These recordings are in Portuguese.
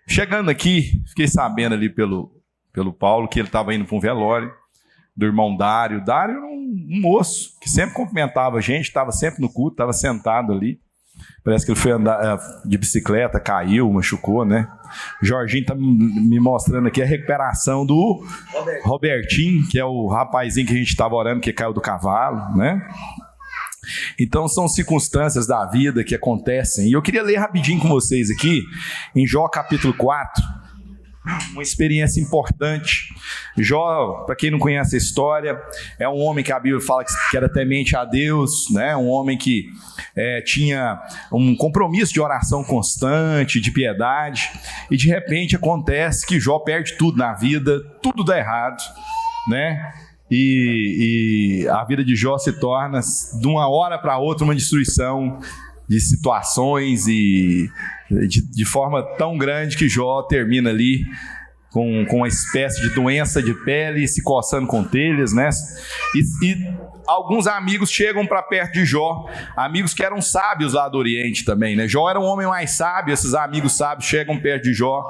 Chegando aqui, fiquei sabendo ali pelo Paulo que ele estava indo para um velório do irmão Dário. Dário era um moço que sempre cumprimentava a gente, estava sempre no culto, estava sentado ali. Parece que ele foi andar de bicicleta, caiu, machucou, né? Jorginho está me mostrando aqui a recuperação do Robertinho, que é o rapazinho que a gente estava orando, que caiu do cavalo, né? Então são circunstâncias da vida que acontecem. E eu queria ler rapidinho com vocês aqui, em Jó capítulo 4, uma experiência importante. Jó, para quem não conhece a história, é um homem que a Bíblia fala que era temente a Deus, né? Um homem que tinha um compromisso de oração constante, de piedade, e de repente acontece que Jó perde tudo na vida, tudo dá errado, né? E a vida de Jó se torna, de uma hora para outra, uma destruição de situações e de forma tão grande que Jó termina ali com uma espécie de doença de pele, se coçando com telhas, né? E alguns amigos chegam para perto de Jó, amigos que eram sábios lá do Oriente também, né? Jó era um homem mais sábio, esses amigos sábios chegam perto de Jó,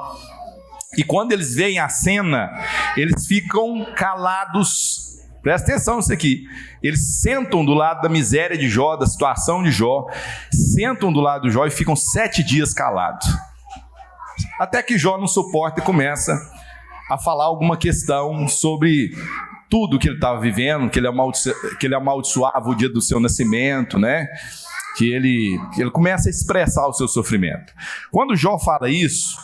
e quando eles veem a cena, eles ficam calados. Presta atenção nisso aqui. Eles sentam do lado da miséria de Jó, da situação de Jó, sentam do lado de Jó e ficam 7 dias calados. Até que Jó não suporta e começa a falar alguma questão sobre tudo que ele estava vivendo, que ele amaldiçoava o dia do seu nascimento, né? Que ele começa a expressar o seu sofrimento. Quando Jó fala isso,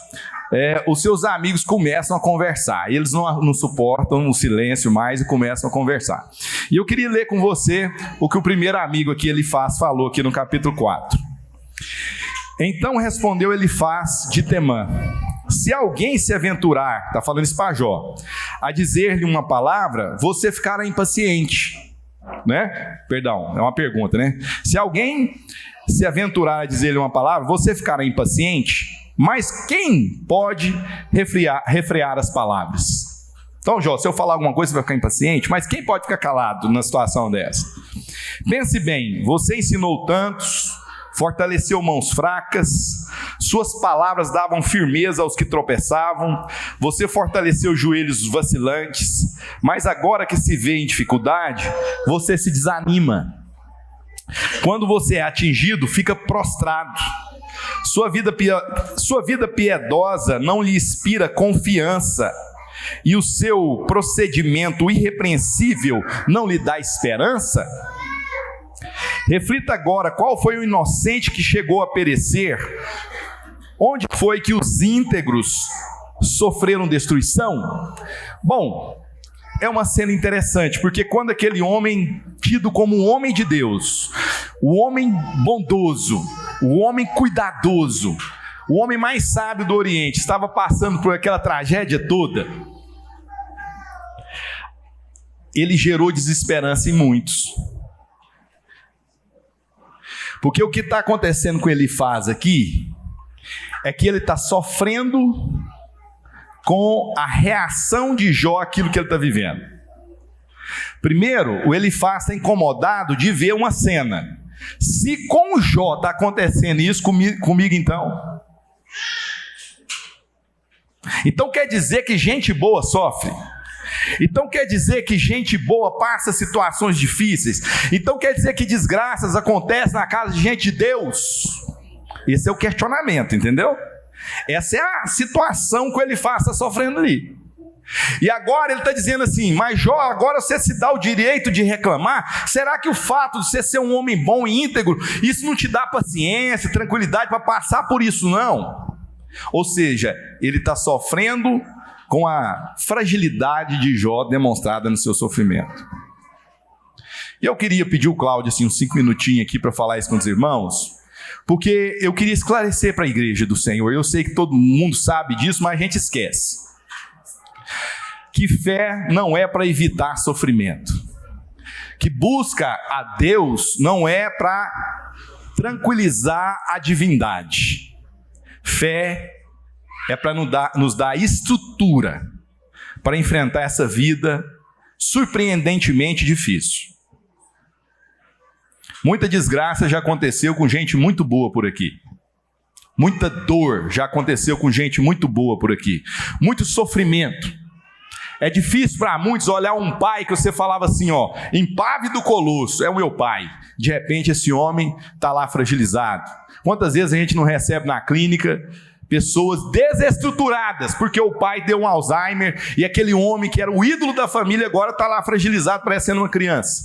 os seus amigos começam a conversar. Eles não suportam o silêncio mais e começam a conversar. E eu queria ler com você o que o primeiro amigo aqui, Elifaz, falou aqui no capítulo 4. Então respondeu Elifaz de Temã: se alguém se aventurar, está falando isso para Jó, a dizer-lhe uma palavra, você ficará impaciente, né? Perdão, é uma pergunta, né? Se alguém se aventurar a dizer-lhe uma palavra, você ficará impaciente? Mas quem pode refrear as palavras? Então, Jó, se eu falar alguma coisa, você vai ficar impaciente, mas quem pode ficar calado numa situação dessa? Pense bem, você ensinou tantos, fortaleceu mãos fracas, suas palavras davam firmeza aos que tropeçavam, você fortaleceu joelhos vacilantes, mas agora que se vê em dificuldade, você se desanima. Quando você é atingido, fica prostrado. Sua vida piedosa não lhe inspira confiança, e o seu procedimento irrepreensível não lhe dá esperança? Reflita agora, qual foi o inocente que chegou a perecer? Onde foi que os íntegros sofreram destruição? Bom, é uma cena interessante, porque quando aquele homem, tido como um homem de Deus, o homem bondoso, o homem cuidadoso, o homem mais sábio do Oriente, estava passando por aquela tragédia toda, ele gerou desesperança em muitos. Porque o que está acontecendo com Elifaz aqui é que ele está sofrendo com a reação de Jó àquilo que ele está vivendo. Primeiro, o Elifaz está incomodado de ver uma cena. Se com o Jó está acontecendo isso comigo então quer dizer que gente boa sofre. Então quer dizer que gente boa passa situações difíceis. Então quer dizer que desgraças acontecem na casa de gente de Deus. Esse é o questionamento, entendeu? Essa é a situação que ele está sofrendo ali. E agora ele está dizendo assim: mas Jó, agora você se dá o direito de reclamar? Será que o fato de você ser um homem bom e íntegro, isso não te dá paciência, tranquilidade para passar por isso, não? Ou seja, ele está sofrendo com a fragilidade de Jó demonstrada no seu sofrimento. E eu queria pedir o Cláudio assim, uns 5 minutinhos aqui para falar isso com os irmãos, porque eu queria esclarecer para a igreja do Senhor. Eu sei que todo mundo sabe disso, mas a gente esquece. Que fé não é para evitar sofrimento. Que busca a Deus não é para tranquilizar a divindade. Fé é para nos dar estrutura para enfrentar essa vida surpreendentemente difícil. Muita desgraça já aconteceu com gente muito boa por aqui. muita dor, já aconteceu com gente muito boa por aqui, muito sofrimento. É difícil para muitos olhar um pai que você falava assim, ó, impávido colosso, é o meu pai. De repente esse homem está lá fragilizado. Quantas vezes a gente não recebe na clínica pessoas desestruturadas, porque o pai deu um Alzheimer e aquele homem que era o ídolo da família agora está lá fragilizado, parecendo uma criança.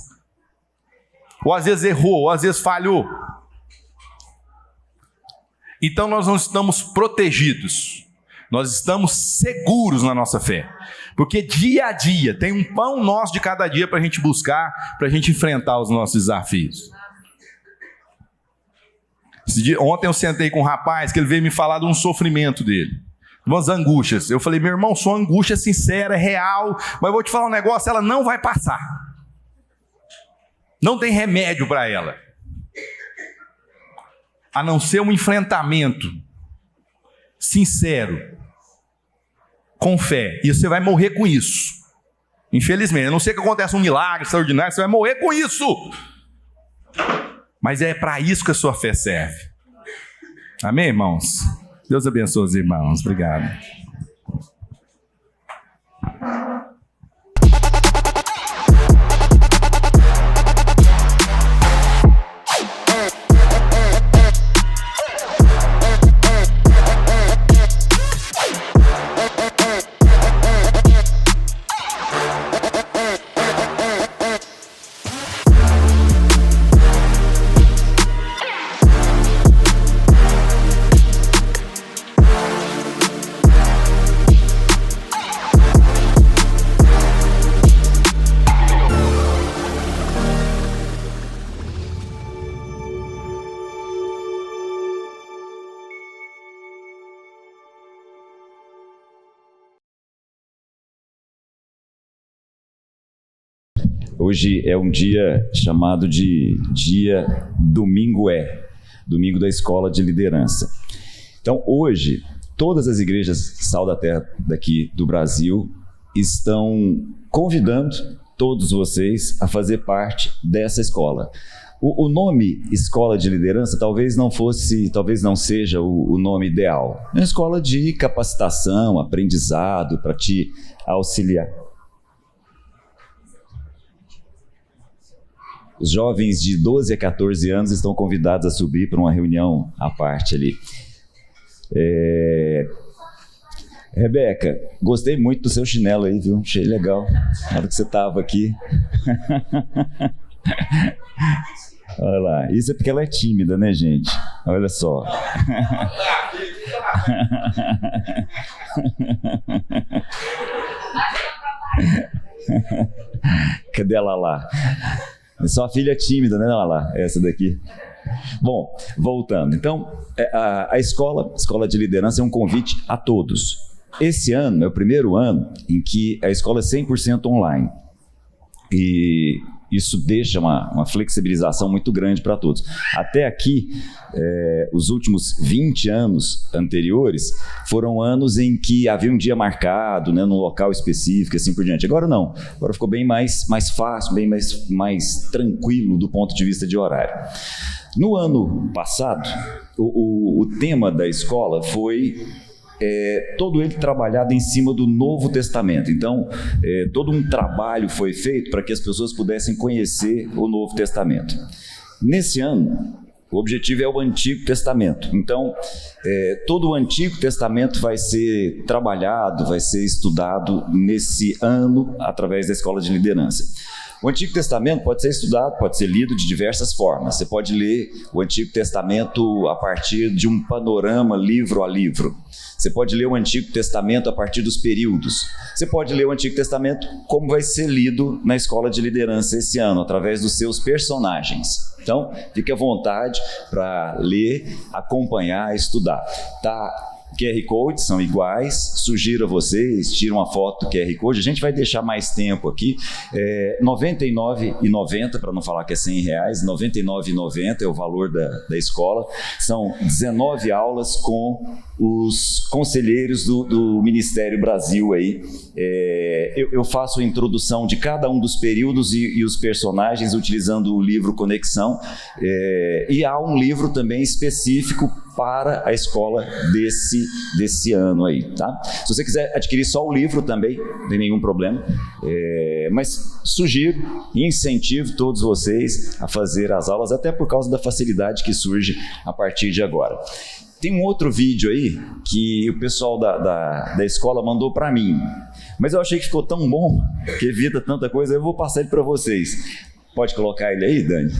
Ou às vezes errou, ou às vezes falhou. Então nós não estamos protegidos, nós estamos seguros na nossa fé. Porque dia a dia tem um pão nosso de cada dia para a gente buscar, para a gente enfrentar os nossos desafios. Ontem eu sentei com um rapaz que ele veio me falar de um sofrimento dele, umas angústias. Eu falei, meu irmão, sua angústia é sincera, é real, mas eu vou te falar um negócio, ela não vai passar. Não tem remédio para ela, a não ser um enfrentamento sincero, com fé, e você vai morrer com isso. Infelizmente, a não ser que aconteça um milagre extraordinário, você vai morrer com isso. Mas é para isso que a sua fé serve. Amém, irmãos? Deus abençoe os irmãos. Obrigado. Hoje é um dia chamado de dia Domingo Domingo da Escola de Liderança. Então, hoje, todas as igrejas Sal da Terra daqui do Brasil estão convidando todos vocês a fazer parte dessa escola. O nome Escola de Liderança talvez não seja o nome ideal. É uma escola de capacitação, aprendizado para te auxiliar. Os jovens de 12 a 14 anos estão convidados a subir para uma reunião à parte ali. Rebeca, gostei muito do seu chinelo aí, viu? Achei legal. Na hora que você estava aqui. Olha lá. Isso é porque ela é tímida, né, gente? Olha só. Cadê ela lá? Sua filha é tímida, né, Lala? Essa daqui. Bom, voltando. Então, a escola de liderança é um convite a todos. Esse ano é o primeiro ano em que a escola é 100% online. E isso deixa uma flexibilização muito grande para todos. Até aqui, os últimos 20 anos anteriores foram anos em que havia um dia marcado, né, num local específico, assim por diante. Agora não. Agora ficou bem mais fácil, bem mais tranquilo do ponto de vista de horário. No ano passado, o tema da escola foi todo ele trabalhado em cima do Novo Testamento. Então, todo um trabalho foi feito para que as pessoas pudessem conhecer o Novo Testamento. Nesse ano, o objetivo é o Antigo Testamento. Então, todo o Antigo Testamento vai ser trabalhado, vai ser estudado nesse ano através da Escola de Liderança. O Antigo Testamento pode ser estudado, pode ser lido de diversas formas. Você pode ler o Antigo Testamento a partir de um panorama, livro a livro. Você pode ler o Antigo Testamento a partir dos períodos. Você pode ler o Antigo Testamento como vai ser lido na Escola de Liderança esse ano, através dos seus personagens. Então, fique à vontade para ler, acompanhar, estudar. Tá? QR Codes são iguais, sugiro a vocês, tiram uma foto do QR Code, a gente vai deixar mais tempo aqui, R$ 99,90, para não falar que é R$100, R$ 99,90 é o valor da escola, são 19 aulas com os conselheiros do Ministério Brasil aí. Eu faço a introdução de cada um dos períodos e os personagens utilizando o livro Conexão, e há um livro também específico para a escola desse ano aí, tá? Se você quiser adquirir só o livro também, não tem nenhum problema, mas sugiro e incentivo todos vocês a fazer as aulas, até por causa da facilidade que surge a partir de agora. Tem um outro vídeo aí que o pessoal da escola mandou para mim, mas eu achei que ficou tão bom, que evita tanta coisa, eu vou passar ele para vocês. Pode colocar ele aí, Dani?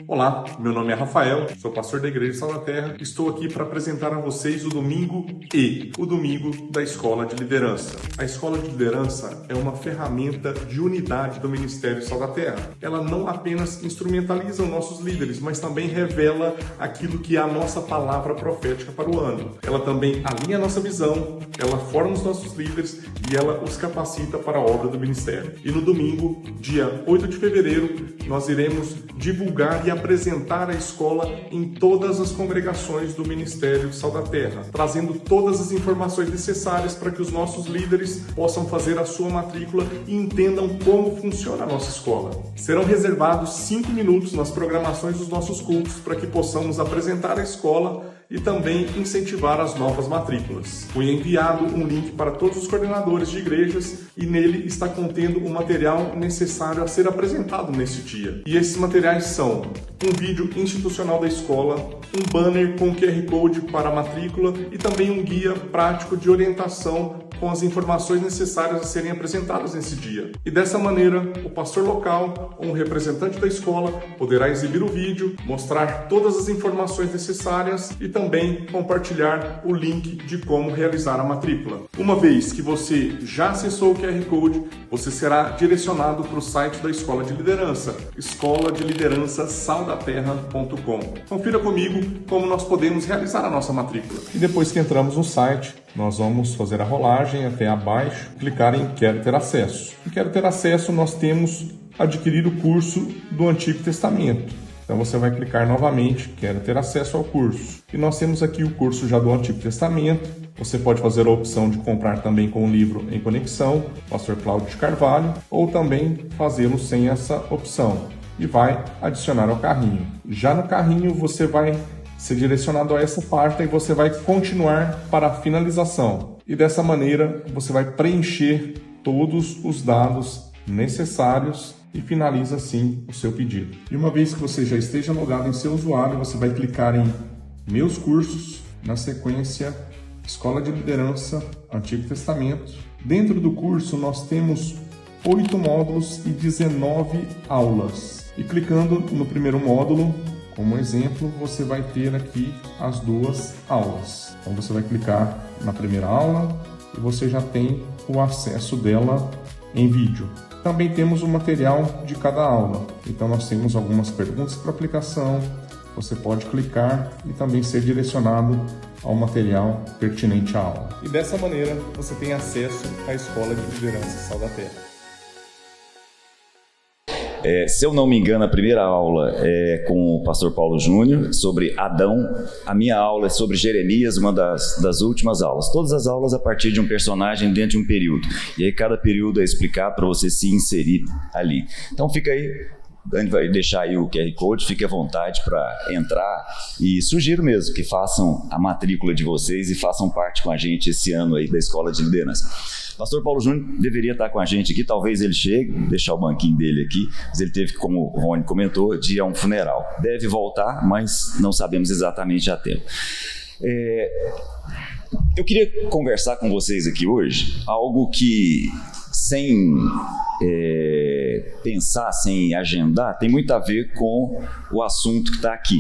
Olá, meu nome é Rafael, sou pastor da Igreja Sal da Terra. Estou aqui para apresentar a vocês o Domingo E, o Domingo da Escola de Liderança. A Escola de Liderança é uma ferramenta de unidade do Ministério Sal da Terra. Ela não apenas instrumentaliza os nossos líderes, mas também revela aquilo que é a nossa palavra profética para o ano. Ela também alinha a nossa visão, ela forma os nossos líderes e ela os capacita para a obra do ministério. E no domingo, dia 8 de fevereiro, nós iremos divulgar e apresentar a escola em todas as congregações do Ministério Sal da Terra, trazendo todas as informações necessárias para que os nossos líderes possam fazer a sua matrícula e entendam como funciona a nossa escola. Serão reservados 5 minutos nas programações dos nossos cultos para que possamos apresentar a escola e também incentivar as novas matrículas. Foi enviado um link para todos os coordenadores de igrejas e nele está contendo o material necessário a ser apresentado nesse dia. E esses materiais são um vídeo institucional da escola, um banner com QR Code para a matrícula e também um guia prático de orientação com as informações necessárias a serem apresentadas nesse dia. E dessa maneira, o pastor local ou um representante da escola poderá exibir o vídeo, mostrar todas as informações necessárias e também compartilhar o link de como realizar a matrícula. Uma vez que você já acessou o QR Code, você será direcionado para o site da Escola de Liderança, escoladeliderançasaldaterra.com. Confira comigo como nós podemos realizar a nossa matrícula. E depois que entramos no site, nós vamos fazer a rolagem até abaixo, clicar em Quero Ter Acesso. Em Quero Ter Acesso, nós temos adquirir o curso do Antigo Testamento. Então você vai clicar novamente, Quero Ter Acesso ao curso. E nós temos aqui o curso já do Antigo Testamento. Você pode fazer a opção de comprar também com o livro em conexão, Pastor Cláudio de Carvalho, ou também fazê-lo sem essa opção. E vai adicionar ao carrinho. Já no carrinho você vai ser direcionado a essa parte e você vai continuar para a finalização. E dessa maneira você vai preencher todos os dados necessários e finaliza assim o seu pedido. E uma vez que você já esteja logado em seu usuário, você vai clicar em Meus Cursos, na sequência Escola de Liderança, Antigo Testamento. Dentro do curso nós temos 8 módulos e 19 aulas. E clicando no primeiro módulo, como exemplo, você vai ter aqui as 2 aulas. Então você vai clicar na primeira aula e você já tem o acesso dela em vídeo. Também temos o material de cada aula. Então nós temos algumas perguntas para aplicação. Você pode clicar e também ser direcionado ao material pertinente à aula. E dessa maneira você tem acesso à Escola de Liderança Sal da Terra. Se eu não me engano, a primeira aula é com o pastor Paulo Júnior, sobre Adão. A minha aula é sobre Jeremias, uma das últimas aulas. Todas as aulas a partir de um personagem dentro de um período. E aí cada período é explicado para você se inserir ali. Então fica aí, a gente vai deixar aí o QR Code, fique à vontade para entrar. E sugiro mesmo que façam a matrícula de vocês e façam parte com a gente esse ano aí da Escola de Liderança. Pastor Paulo Júnior deveria estar com a gente aqui, talvez ele chegue, vou deixar o banquinho dele aqui, mas ele teve, como o Rony comentou, de ir a um funeral. Deve voltar, mas não sabemos exatamente a tempo. Eu queria conversar com vocês aqui hoje, algo que, sem pensar, sem agendar, tem muito a ver com o assunto que está aqui.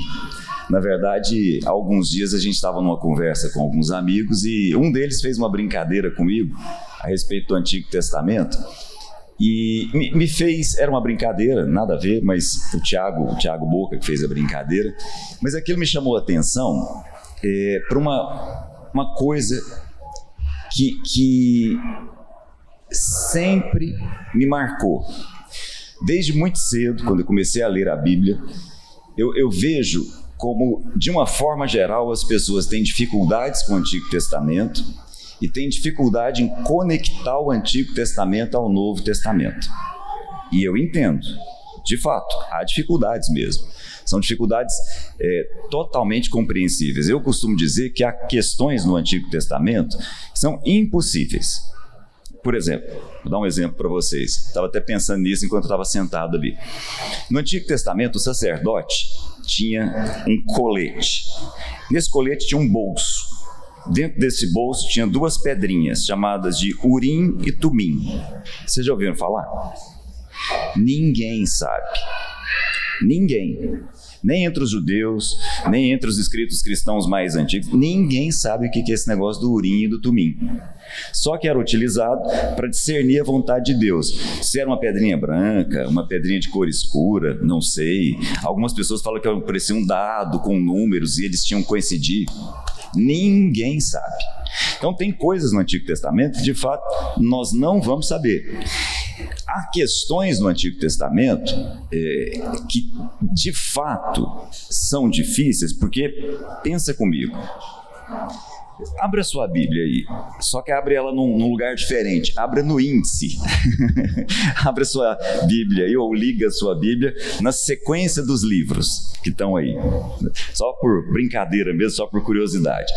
Na verdade, há alguns dias a gente estava numa conversa com alguns amigos e um deles fez uma brincadeira comigo a respeito do Antigo Testamento e me fez, era uma brincadeira, nada a ver, mas o Thiago Boca que fez a brincadeira, mas aquilo me chamou a atenção para uma coisa que sempre me marcou. Desde muito cedo, quando eu comecei a ler a Bíblia, eu vejo como, de uma forma geral, as pessoas têm dificuldades com o Antigo Testamento e têm dificuldade em conectar o Antigo Testamento ao Novo Testamento. E eu entendo, de fato, há dificuldades mesmo. São dificuldades totalmente compreensíveis. Eu costumo dizer que há questões no Antigo Testamento que são impossíveis. Por exemplo, vou dar um exemplo para vocês. Estava até pensando nisso enquanto estava sentado ali. No Antigo Testamento, o sacerdote tinha um colete. Nesse colete tinha um bolso. Dentro desse bolso tinha 2 pedrinhas, chamadas de Urim e Tumim. Vocês já ouviram falar? Ninguém sabe. Ninguém. Nem entre os judeus, nem entre os escritos cristãos mais antigos, ninguém sabe o que é esse negócio do Urim e do Tumim. Só que era utilizado para discernir a vontade de Deus. Se era uma pedrinha branca, uma pedrinha de cor escura, não sei. Algumas pessoas falam que parecia um dado com números e eles tinham que coincidir. Ninguém sabe. Então tem coisas no Antigo Testamento que de fato nós não vamos saber. Há questões no Antigo Testamento que de fato são difíceis, porque pensa comigo. Abra sua Bíblia aí, só que abre ela num lugar diferente, abra no índice. Abra sua Bíblia aí, ou liga a sua Bíblia na sequência dos livros que estão aí. Só por brincadeira mesmo, só por curiosidade.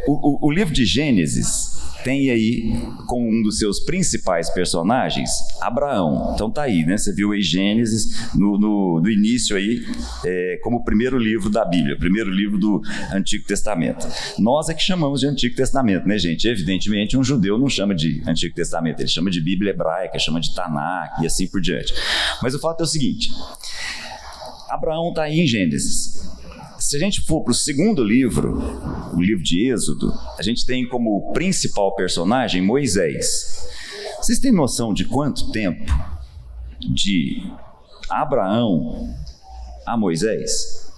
O livro de Gênesis tem aí, como um dos seus principais personagens, Abraão. Então tá aí, né? Você viu aí Gênesis no início aí, como o primeiro livro da Bíblia, o primeiro livro do Antigo Testamento. Nós é que chamamos de Antigo Testamento, né, gente? Evidentemente, um judeu não chama de Antigo Testamento, ele chama de Bíblia hebraica, chama de Tanakh e assim por diante. Mas o fato é o seguinte, Abraão está aí em Gênesis. Se a gente for para o segundo livro, o livro de Êxodo, a gente tem como principal personagem Moisés. Vocês têm noção de quanto tempo de Abraão a Moisés?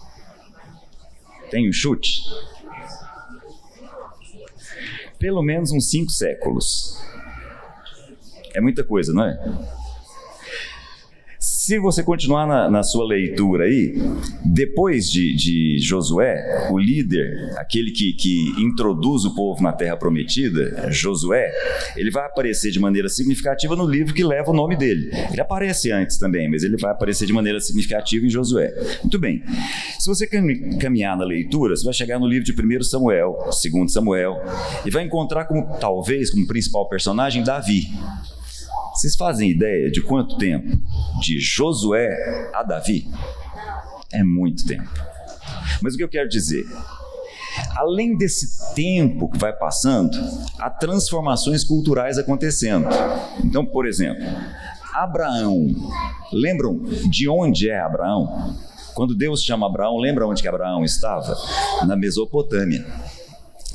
Tem um chute? Pelo menos uns 5 séculos. É muita coisa, não é? Se você continuar na sua leitura aí, depois de Josué, o líder, aquele que introduz o povo na Terra Prometida, Josué, ele vai aparecer de maneira significativa no livro que leva o nome dele. Ele aparece antes também, mas ele vai aparecer de maneira significativa em Josué. Muito bem. Se você caminhar na leitura, você vai chegar no livro de 1 Samuel, 2 Samuel, e vai encontrar talvez como principal personagem Davi. Vocês fazem ideia de quanto tempo de Josué a Davi? É muito tempo. Mas o que eu quero dizer? Além desse tempo que vai passando, há transformações culturais acontecendo. Então, por exemplo, Abraão. Lembram de onde é Abraão? Quando Deus chama Abraão, lembra onde que Abraão estava? Na Mesopotâmia.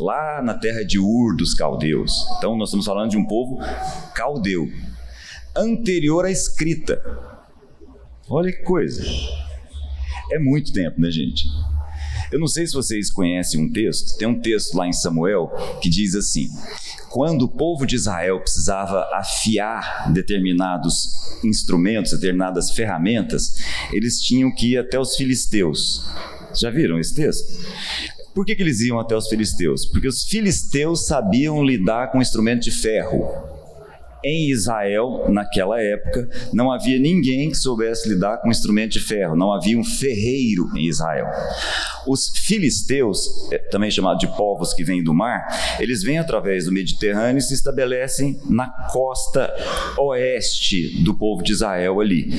Lá na terra de Ur dos caldeus. Então, nós estamos falando de um povo caldeu. Anterior à escrita. Olha que coisa. É muito tempo, né, gente? Eu não sei se vocês conhecem um texto, tem um texto lá em Samuel que diz assim: quando o povo de Israel precisava afiar determinados instrumentos, determinadas ferramentas, eles tinham que ir até os filisteus. Já viram esse texto? Por que eles iam até os filisteus? Porque os filisteus sabiam lidar com instrumento de ferro. Em Israel, naquela época, não havia ninguém que soubesse lidar com instrumento de ferro, não havia um ferreiro em Israel. Os filisteus, também chamados de povos que vêm do mar, eles vêm através do Mediterrâneo e se estabelecem na costa oeste do povo de Israel ali.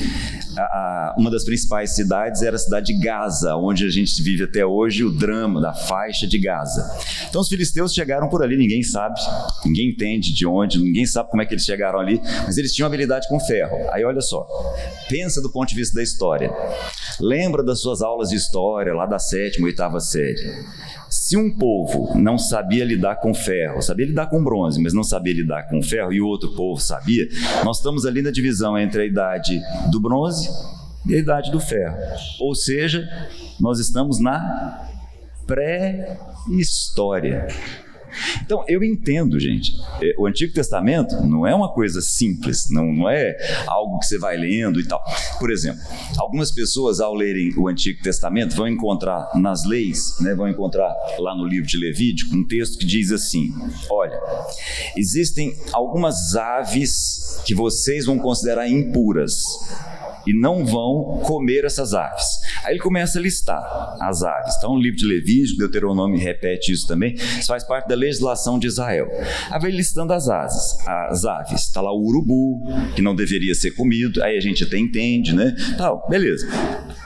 Uma das principais cidades era a cidade de Gaza, onde a gente vive até hoje, o drama da faixa de Gaza. Então os filisteus chegaram por ali, ninguém sabe, ninguém entende de onde, ninguém sabe como é que eles chegaram ali, mas eles tinham habilidade com ferro. Aí olha só, pensa do ponto de vista da história. Lembra das suas aulas de história, lá da 7ª, 8ª série. Se um povo não sabia lidar com ferro, sabia lidar com bronze, mas não sabia lidar com ferro, e o outro povo sabia, nós estamos ali na divisão entre a idade do bronze e a idade do ferro. Ou seja, nós estamos na pré-história. Então, eu entendo, gente, o Antigo Testamento não é uma coisa simples, não é algo que você vai lendo e tal. Por exemplo, algumas pessoas ao lerem o Antigo Testamento vão encontrar nas leis, né, vão encontrar lá no livro de Levítico um texto que diz assim: olha, existem algumas aves que vocês vão considerar impuras e não vão comer essas aves. Aí ele começa a listar as aves. Então o livro de Levítico, Deuteronômio repete isso também. Isso faz parte da legislação de Israel. Aí vai listando as aves. Está lá o urubu, que não deveria ser comido. Aí a gente até entende, né? Tal, beleza.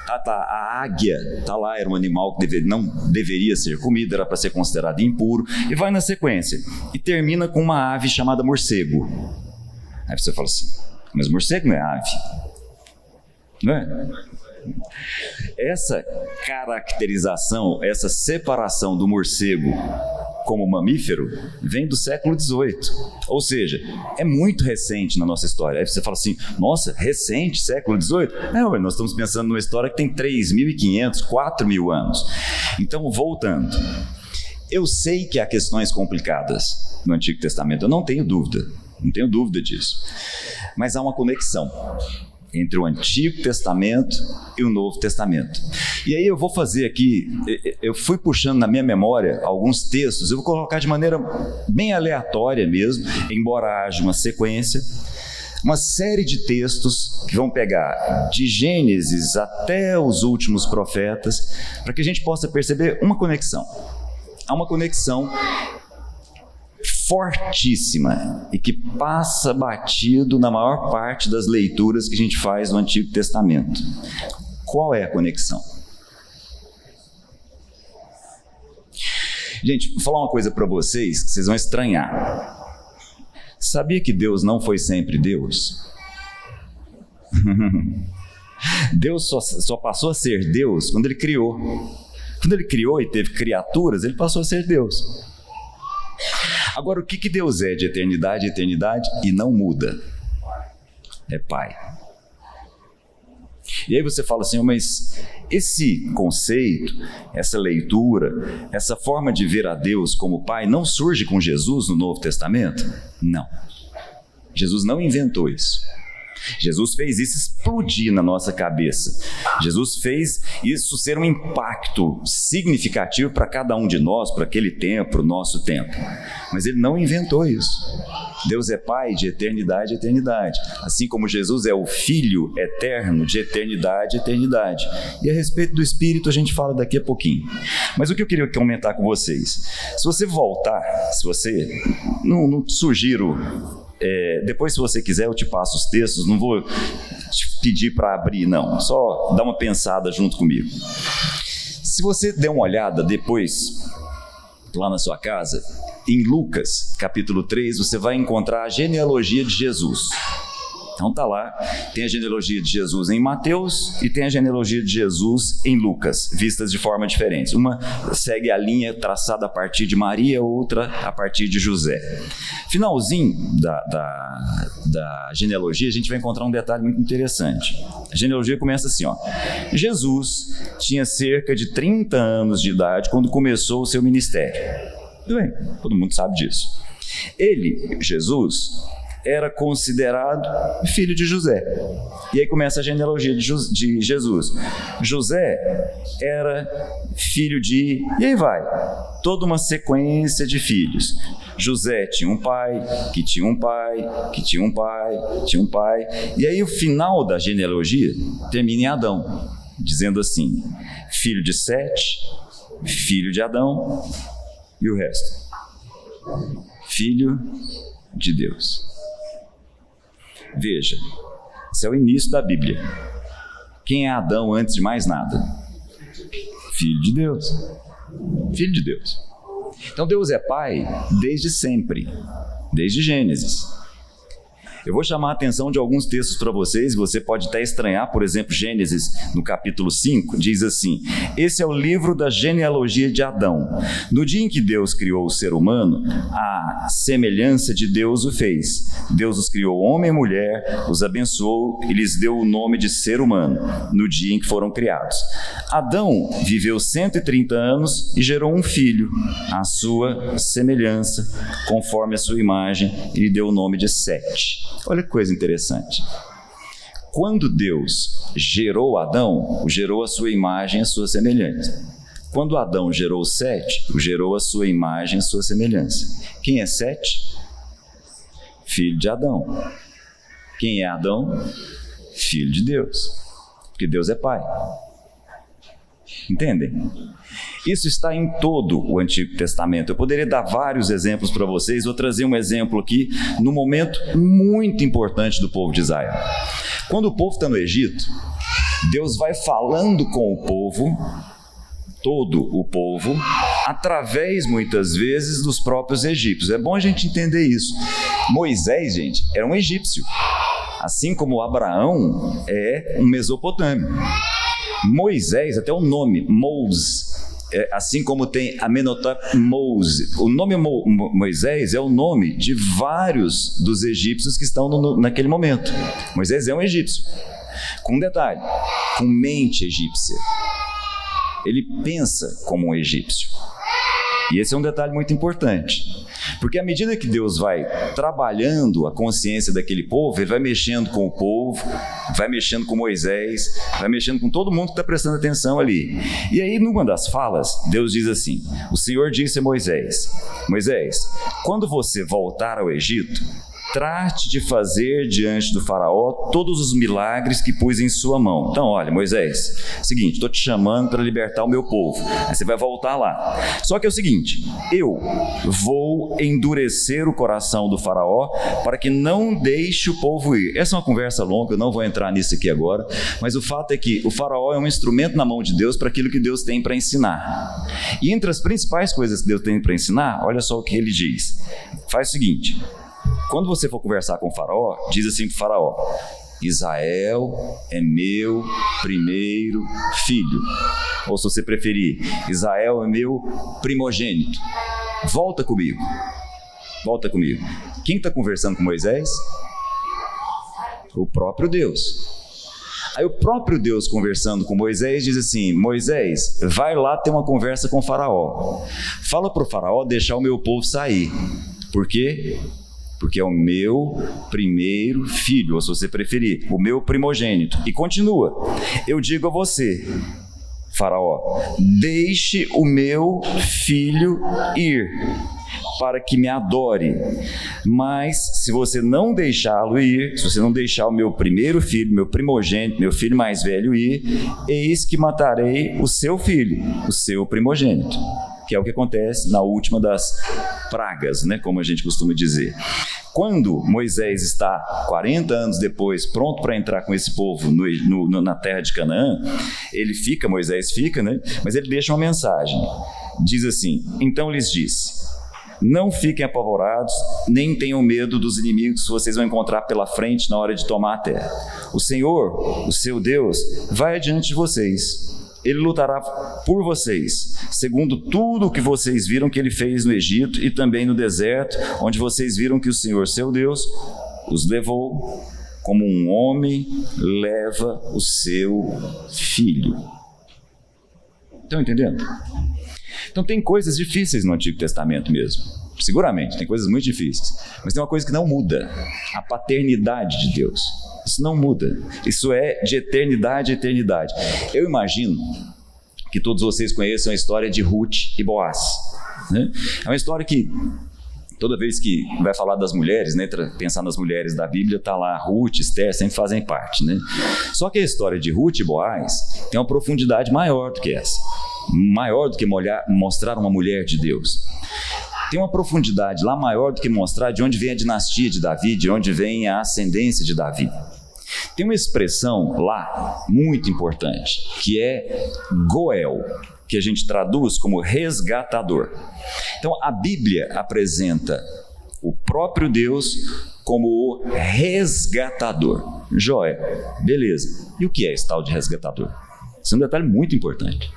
A águia está lá, era um animal que não deveria ser comido, era para ser considerado impuro. E vai na sequência. E termina com uma ave chamada morcego. Aí você fala assim, mas morcego não é ave. Não é? Essa caracterização, essa separação do morcego como mamífero vem do século XVIII. Ou seja, é muito recente na nossa história. Aí você fala assim, nossa, recente, século XVIII? Não, nós estamos pensando numa história que tem 3.500, 4.000 anos. Então, voltando. Eu sei que há questões complicadas no Antigo Testamento, eu não tenho dúvida disso. Mas há uma conexão entre o Antigo Testamento e o Novo Testamento. E aí eu vou fazer aqui, eu fui puxando na minha memória alguns textos, eu vou colocar de maneira bem aleatória mesmo, embora haja uma sequência, uma série de textos que vão pegar de Gênesis até os últimos profetas, para que a gente possa perceber uma conexão. Há uma conexão fortíssima e que passa batido na maior parte das leituras que a gente faz no Antigo Testamento. Qual é a conexão? Gente, vou falar uma coisa para vocês que vocês vão estranhar. Sabia que Deus não foi sempre Deus? Deus só passou a ser Deus quando Ele criou. Quando Ele criou e teve criaturas, Ele passou a ser Deus. Agora, o que Deus é de eternidade a eternidade e não muda? É Pai. E aí você fala assim, mas esse conceito, essa leitura, essa forma de ver a Deus como Pai não surge com Jesus no Novo Testamento? Não. Jesus não inventou isso. Jesus fez isso explodir na nossa cabeça. Jesus fez isso ser um impacto significativo para cada um de nós, para aquele tempo, para o nosso tempo. Mas Ele não inventou isso. Deus é Pai de eternidade a eternidade, assim como Jesus é o Filho eterno de eternidade a eternidade. E a respeito do Espírito a gente fala daqui a pouquinho. Mas o que eu queria comentar com vocês, se você voltar, não sugiro... depois, se você quiser, eu te passo os textos, não vou te pedir para abrir, não, só dá uma pensada junto comigo. Se você der uma olhada depois, lá na sua casa, em Lucas, capítulo 3, você vai encontrar a genealogia de Jesus. Então tá lá, tem a genealogia de Jesus em Mateus e tem a genealogia de Jesus em Lucas, vistas de forma diferente. Uma segue a linha traçada a partir de Maria, outra a partir de José. Finalzinho da genealogia, a gente vai encontrar um detalhe muito interessante. A genealogia começa assim, ó. Jesus tinha cerca de 30 anos de idade quando começou o seu ministério. Tudo bem, todo mundo sabe disso. Ele, Jesus, era considerado filho de José. E aí começa a genealogia de Jesus. José era filho de... E aí vai. Toda uma sequência de filhos. José tinha um pai, que tinha um pai, que tinha um pai, que tinha um pai. E aí o final da genealogia termina em Adão, dizendo assim, filho de Sete, filho de Adão, e o resto. Filho de Deus. Veja, esse é o início da Bíblia. Quem é Adão antes de mais nada? Filho de Deus. Filho de Deus. Então Deus é Pai desde sempre, desde Gênesis. Eu vou chamar a atenção de alguns textos para vocês, você pode até estranhar, por exemplo, Gênesis, no capítulo 5, diz assim, esse é o livro da genealogia de Adão. No dia em que Deus criou o ser humano, a semelhança de Deus o fez. Deus os criou homem e mulher, os abençoou e lhes deu o nome de ser humano, no dia em que foram criados. Adão viveu 130 anos e gerou um filho, à sua semelhança, conforme a sua imagem, e lhe deu o nome de Sete. Olha que coisa interessante. Quando Deus gerou Adão, o gerou a sua imagem e a sua semelhança. Quando Adão gerou Sete, o gerou a sua imagem e a sua semelhança. Quem é Sete? Filho de Adão. Quem é Adão? Filho de Deus. Porque Deus é Pai. Entendem? Isso está em todo o Antigo Testamento. Eu poderia dar vários exemplos para vocês. Vou trazer um exemplo aqui, num momento muito importante do povo de Israel. Quando o povo está no Egito, Deus vai falando com o povo, todo o povo, através, muitas vezes, dos próprios egípcios. É bom a gente entender isso. Moisés, gente, era um egípcio, assim como Abraão é um mesopotâmio. Moisés, até o nome, Moses, assim como tem Amenhotep Moses. O nome Moisés é o nome de vários dos egípcios que estão naquele momento. Moisés é um egípcio, com um detalhe, com mente egípcia. Ele pensa como um egípcio. E esse é um detalhe muito importante, porque à medida que Deus vai trabalhando a consciência daquele povo, Ele vai mexendo com o povo, vai mexendo com Moisés, vai mexendo com todo mundo que está prestando atenção ali. E aí, numa das falas, Deus diz assim: o Senhor disse a Moisés: Moisés, quando você voltar ao Egito, trate de fazer diante do faraó todos os milagres que pus em sua mão. Então, olha, Moisés, seguinte, estou te chamando para libertar o meu povo. Aí você vai voltar lá. Só que é o seguinte, eu vou endurecer o coração do faraó para que não deixe o povo ir. Essa é uma conversa longa, eu não vou entrar nisso aqui agora, mas o fato é que o faraó é um instrumento na mão de Deus para aquilo que Deus tem para ensinar. E entre as principais coisas que Deus tem para ensinar, olha só o que ele diz. Faz o seguinte: quando você for conversar com o faraó, diz assim para o faraó: Israel é meu primeiro filho. Ou se você preferir, Israel é meu primogênito. Volta comigo. Volta comigo. Quem está conversando com Moisés? O próprio Deus. Aí o próprio Deus conversando com Moisés diz assim: Moisés, vai lá ter uma conversa com o faraó. Fala para o faraó deixar o meu povo sair. Por quê? Porque é o meu primeiro filho, ou se você preferir, o meu primogênito. E continua: eu digo a você, faraó, deixe o meu filho ir, para que me adore. Mas se você não deixá-lo ir, se você não deixar o meu primeiro filho, meu primogênito, meu filho mais velho ir, eis que matarei o seu filho, o seu primogênito. Que é o que acontece na última das pragas, né, como a gente costuma dizer. Quando Moisés está 40 anos depois pronto para entrar com esse povo na terra de Canaã, Moisés fica, né, mas ele deixa uma mensagem. Diz assim: então lhes disse: não fiquem apavorados, nem tenham medo dos inimigos que vocês vão encontrar pela frente na hora de tomar a terra. O Senhor, o seu Deus, vai adiante de vocês. Ele lutará por vocês, segundo tudo o que vocês viram que Ele fez no Egito e também no deserto, onde vocês viram que o Senhor, seu Deus, os levou como um homem leva o seu filho. Estão entendendo? Então tem coisas difíceis no Antigo Testamento mesmo. Seguramente, tem coisas muito difíceis. Mas tem uma coisa que não muda: a paternidade de Deus. Isso não muda. Isso é de eternidade a eternidade. Eu imagino que todos vocês conheçam a história de Ruth e Boaz, né? É uma história que, toda vez que vai falar das mulheres, né, pensar nas mulheres da Bíblia, está lá Ruth, Esther, sempre fazem parte, né? Só que a história de Ruth e Boaz tem uma profundidade maior do que essa. Maior do que mostrar uma mulher de Deus. Tem uma profundidade lá maior do que mostrar de onde vem a dinastia de Davi, de onde vem a ascendência de Davi. Tem uma expressão lá muito importante, que é Goel, que a gente traduz como resgatador. Então a Bíblia apresenta o próprio Deus como o resgatador. Joia, beleza. E o que é esse tal de resgatador? Isso é um detalhe muito importante.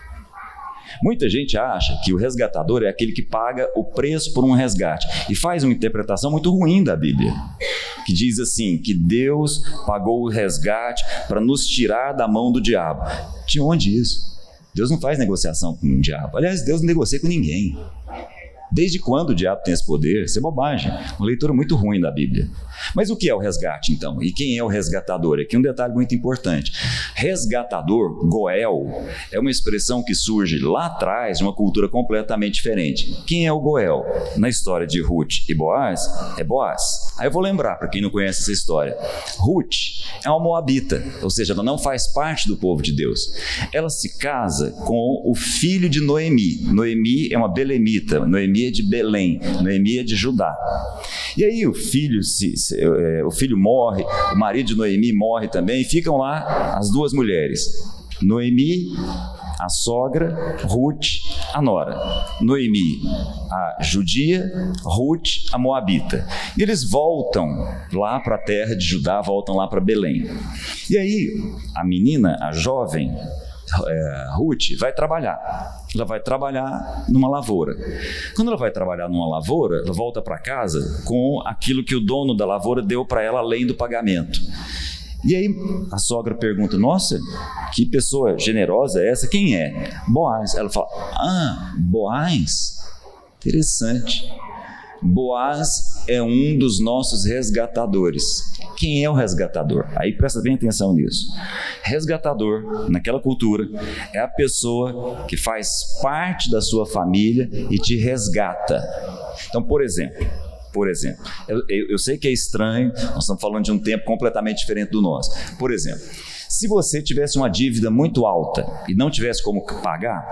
Muita gente acha que o resgatador é aquele que paga o preço por um resgate e faz uma interpretação muito ruim da Bíblia, que diz assim, que Deus pagou o resgate para nos tirar da mão do diabo. De onde isso? Deus não faz negociação com o diabo. Aliás, Deus não negocia com ninguém. Desde quando o diabo tem esse poder? Isso é bobagem. Uma leitura muito ruim da Bíblia. Mas o que é o resgate, então? E quem é o resgatador? Aqui um detalhe muito importante. Resgatador, Goel, é uma expressão que surge lá atrás de uma cultura completamente diferente. Quem é o Goel? Na história de Ruth e Boaz, é Boaz. Aí eu vou lembrar, para quem não conhece essa história, Ruth é uma moabita, ou seja, ela não faz parte do povo de Deus. Ela se casa com o filho de Noemi. Noemi é uma belemita, Noemi é de Belém, Noemi é de Judá. E aí o filho morre, o marido de Noemi morre também, e ficam lá as duas mulheres, Noemi, a sogra, Ruth, a nora. Noemi, a judia, Ruth, a moabita. E eles voltam lá para a terra de Judá, voltam lá para Belém. E aí, a menina, a jovem, Ruth, vai trabalhar. Ela vai trabalhar numa lavoura. Quando ela vai trabalhar numa lavoura, ela volta para casa com aquilo que o dono da lavoura deu para ela além do pagamento. E aí a sogra pergunta, nossa, que pessoa generosa é essa? Quem é? Boaz. Ela fala, Boaz? Interessante. Boaz é um dos nossos resgatadores. Quem é o resgatador? Aí presta bem atenção nisso. Resgatador, naquela cultura, é a pessoa que faz parte da sua família e te resgata. Então, por exemplo, eu sei que é estranho, nós estamos falando de um tempo completamente diferente do nosso. Por exemplo, se você tivesse uma dívida muito alta e não tivesse como pagar,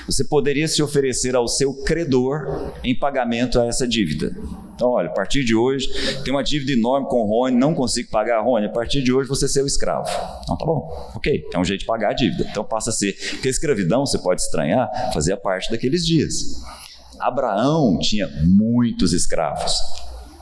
você poderia se oferecer ao seu credor em pagamento a essa dívida. Então, olha, a partir de hoje, tem uma dívida enorme com o Rony, não consigo pagar, Rony, a partir de hoje você é seu escravo. Então, tá bom, ok, é um jeito de pagar a dívida. Então passa a ser, porque a escravidão, você pode estranhar, fazia parte daqueles dias. Abraão tinha muitos escravos.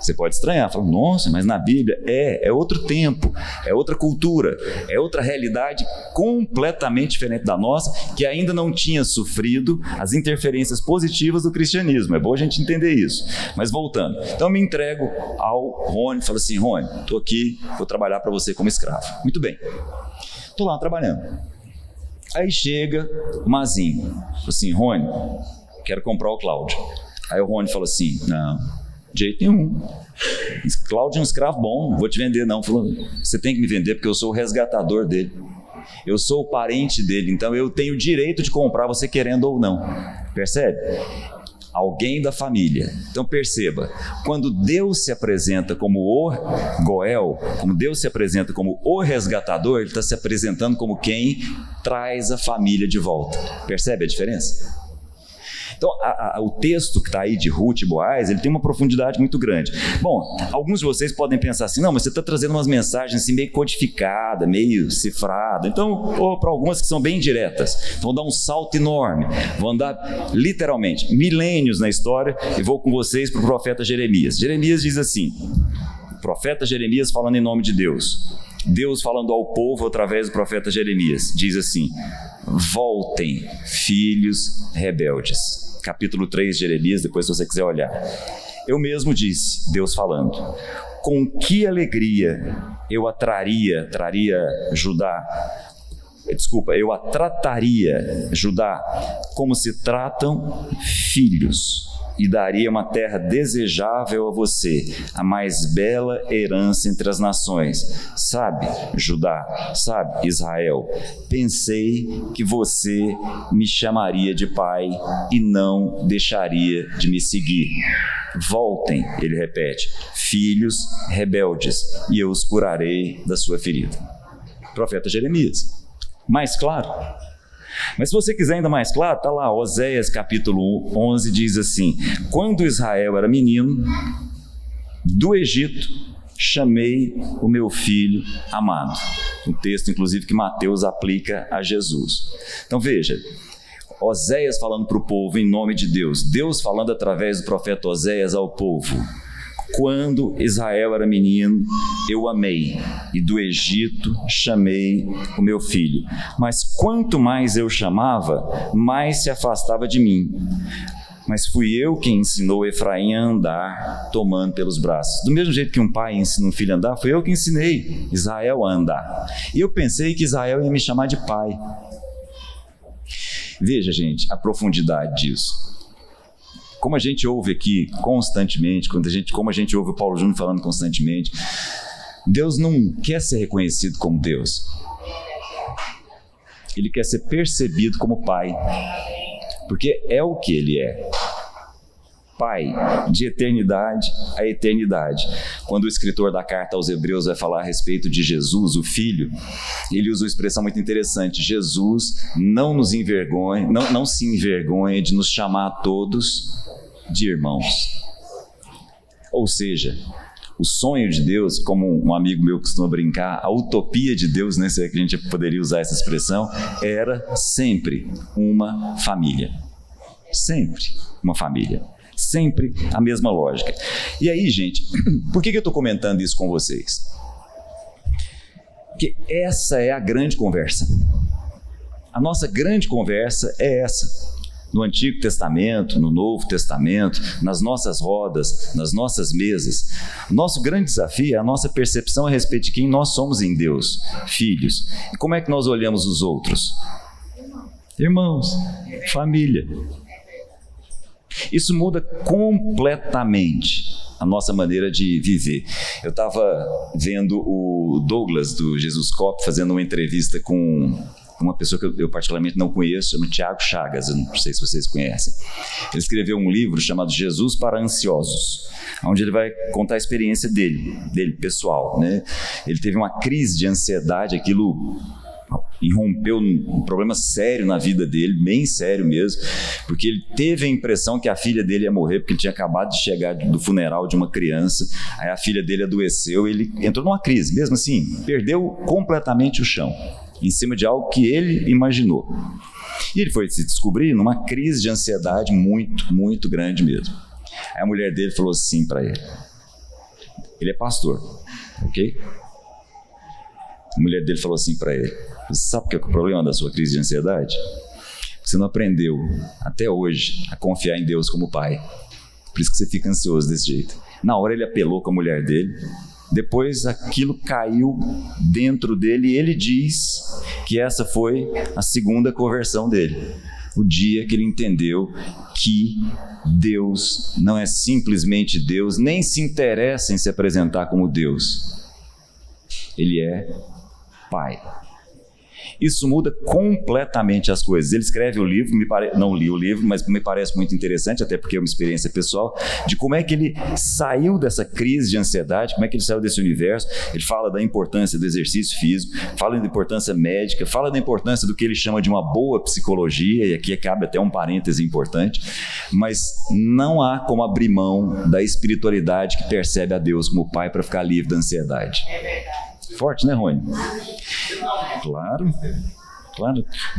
Você pode estranhar, falar, nossa, mas na Bíblia é outro tempo, é outra cultura, é outra realidade completamente diferente da nossa, que ainda não tinha sofrido as interferências positivas do cristianismo. É bom a gente entender isso. Mas voltando, então eu me entrego ao Rony, falo assim, Rony, estou aqui, vou trabalhar para você como escravo. Muito bem, estou lá trabalhando. Aí chega o Mazinho, fala assim, Rony, quero comprar o Cláudio. Aí o Rony fala assim, não, de jeito nenhum. Cláudio é um escravo bom, não vou te vender não. Falou, você tem que me vender porque eu sou o resgatador dele. Eu sou o parente dele, então eu tenho o direito de comprar você querendo ou não. Percebe? Alguém da família. Então perceba, quando Deus se apresenta como o Goel, como Deus se apresenta como o resgatador, Ele está se apresentando como quem traz a família de volta. Percebe a diferença? Então, o texto que está aí de Ruth e Boaz, ele tem uma profundidade muito grande. Bom, alguns de vocês podem pensar assim, não, mas você está trazendo umas mensagens assim meio codificadas, meio cifradas. Então, para algumas que são bem diretas, vão dar um salto enorme, vão andar literalmente milênios na história, e vou com vocês para o profeta Jeremias. Jeremias diz assim, o profeta Jeremias falando em nome de Deus, Deus falando ao povo através do profeta Jeremias, diz assim, voltem, filhos rebeldes. Capítulo 3 de Jeremias, depois se você quiser olhar. Eu mesmo disse, Deus falando, com que alegria eu trataria Judá como se tratam filhos, e daria uma terra desejável a você, a mais bela herança entre as nações. Sabe, Judá, sabe, Israel, pensei que você me chamaria de pai e não deixaria de me seguir. Voltem, ele repete, filhos rebeldes, e eu os curarei da sua ferida. Profeta Jeremias. Mais claro? Mas se você quiser ainda mais claro, está lá, Oséias capítulo 11 diz assim, quando Israel era menino, do Egito chamei o meu filho amado. Um texto inclusive que Mateus aplica a Jesus. Então veja, Oséias falando para o povo em nome de Deus, Deus falando através do profeta Oséias ao povo. Quando Israel era menino, eu amei, e do Egito chamei o meu filho. Mas quanto mais eu chamava, mais se afastava de mim. Mas fui eu quem ensinou Efraim a andar, tomando pelos braços. Do mesmo jeito que um pai ensina um filho a andar, foi eu que ensinei Israel a andar. E eu pensei que Israel ia me chamar de pai. Veja, gente, a profundidade disso. Como a gente ouve aqui constantemente, como a gente ouve o Paulo Júnior falando constantemente, Deus não quer ser reconhecido como Deus. Ele quer ser percebido como Pai, porque é o que Ele é. Pai, de eternidade a eternidade. Quando o escritor da carta aos Hebreus vai falar a respeito de Jesus, o Filho, ele usa uma expressão muito interessante: Jesus não se envergonha de nos chamar a todos de irmãos. Ou seja, o sonho de Deus, como um amigo meu costuma brincar, a utopia de Deus, né, se é que a gente poderia usar essa expressão, era sempre uma família. Sempre uma família. Sempre a mesma lógica. E aí, gente, por que eu estou comentando isso com vocês? Porque essa é a grande conversa. A nossa grande conversa é essa. No Antigo Testamento, no Novo Testamento, nas nossas rodas, nas nossas mesas. O nosso grande desafio é a nossa percepção a respeito de quem nós somos em Deus, filhos. E como é que nós olhamos os outros? Irmãos, família. Isso muda completamente a nossa maneira de viver. Eu estava vendo o Douglas, do Jesus Cop, fazendo uma entrevista com uma pessoa que eu particularmente não conheço, chama Tiago Chagas, eu não sei se vocês conhecem. Ele escreveu um livro chamado Jesus para Ansiosos, onde ele vai contar a experiência dele pessoal, né? Ele teve uma crise de ansiedade, aquilo irrompeu um problema sério na vida dele, bem sério mesmo, porque ele teve a impressão que a filha dele ia morrer, porque ele tinha acabado de chegar do funeral de uma criança, aí a filha dele adoeceu, ele entrou numa crise, mesmo assim, perdeu completamente o chão, em cima de algo que ele imaginou. E ele foi se descobrir numa crise de ansiedade muito, muito grande mesmo. Aí a mulher dele falou assim para ele, ele é pastor, ok? A mulher dele falou assim para ele: você sabe o que é o problema da sua crise de ansiedade? Você não aprendeu até hoje a confiar em Deus como Pai. Por isso que você fica ansioso desse jeito. Na hora ele apelou com a mulher dele, depois aquilo caiu dentro dele e ele diz que essa foi a segunda conversão dele. O dia que ele entendeu que Deus não é simplesmente Deus, nem se interessa em se apresentar como Deus. Ele é Pai. Isso muda completamente as coisas. Ele escreve o livro, não li o livro, mas me parece muito interessante, até porque é uma experiência pessoal, de como é que ele saiu dessa crise de ansiedade, como é que ele saiu desse universo. Ele fala da importância do exercício físico, fala da importância médica, fala da importância do que ele chama de uma boa psicologia, e aqui cabe até um parêntese importante, mas não há como abrir mão da espiritualidade que percebe a Deus como Pai para ficar livre da ansiedade. É verdade. Forte, né, Rony? Claro.